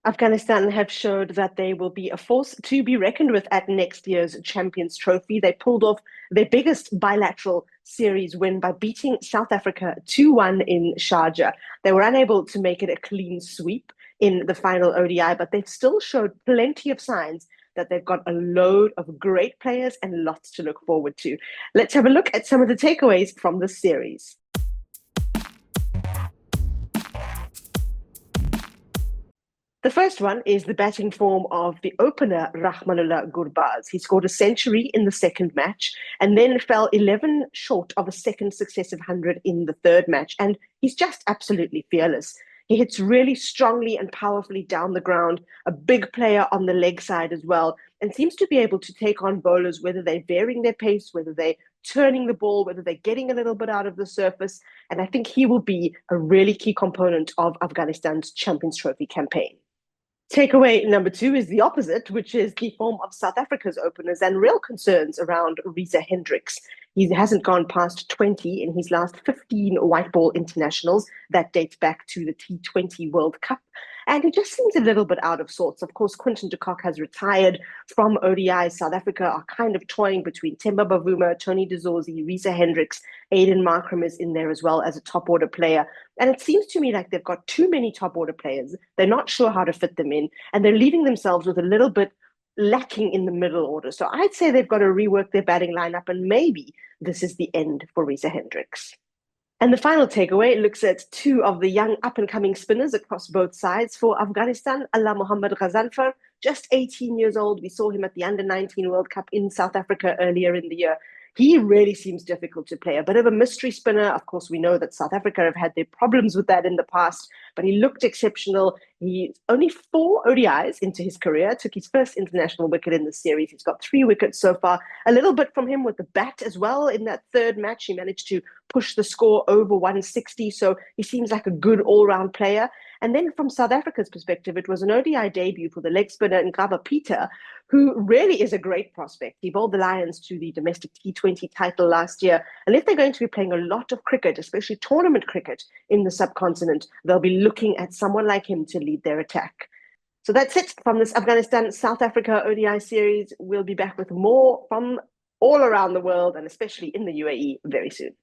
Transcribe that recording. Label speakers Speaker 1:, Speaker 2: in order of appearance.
Speaker 1: Afghanistan have showed that they will be a force to be reckoned with at next year's Champions Trophy. They pulled off their biggest bilateral series win by beating South Africa 2-1 in Sharjah. They were unable to make it a clean sweep in the final ODI, but they've still showed plenty of signs that they've got a load of great players and lots to look forward to. Let's have a look at some of the takeaways from this series. The first one is the batting form of the opener, Rahmanullah Gurbaz. He scored a century in the second match and then fell 11 short of a second successive 100 in the third match. And he's just absolutely fearless. He hits really strongly and powerfully down the ground, a big player on the leg side as well, and seems to be able to take on bowlers, whether they're varying their pace, whether they're turning the ball, whether they're getting a little bit out of the surface. And I think he will be a really key component of Afghanistan's Champions Trophy campaign. Takeaway number two is the opposite, which is the form of South Africa's openers and real concerns around Reeza Hendricks. He hasn't gone past 20 in his last 15 white ball internationals. That dates back to the T20 World Cup. And he just seems a little bit out of sorts. Of course, Quinton de Kock has retired from ODI. South Africa are kind of toying between Themba Bavuma, Tony de Zorzi, Reeza Hendricks, Aiden Markram is in there as well as a top order player. And it seems to me like they've got too many top order players. They're not sure how to fit them in, and they're leaving themselves with a little bit lacking in the middle order. So I'd say they've got to rework their batting lineup, and maybe this is the end for Reeza Hendricks. And the final takeaway looks at two of the young up-and-coming spinners across both sides. For Afghanistan, Mohammad Ghazanfar, just 18 years old. We saw him at the Under-19 World Cup in South Africa earlier in the year. He really seems difficult to play. A bit of a mystery spinner. Of course, we know that South Africa have had their problems with that in the past, but he looked exceptional. He's only 4 ODIs into his career, took his first international wicket in the series. He's got 3 wickets so far. A little bit from him with the bat as well. In that third match, he managed to push the score over 160. So he seems like a good all-round player. And then from South Africa's perspective, it was an ODI debut for the leg spinner Nqabayomzi, who really is a great prospect. He bowled the Lions to the domestic T20 title last year. And if they're going to be playing a lot of cricket, especially tournament cricket in the subcontinent, they'll be looking at someone like him to lead their attack. So that's it from this Afghanistan-South Africa ODI series. We'll be back with more from all around the world and especially in the UAE very soon.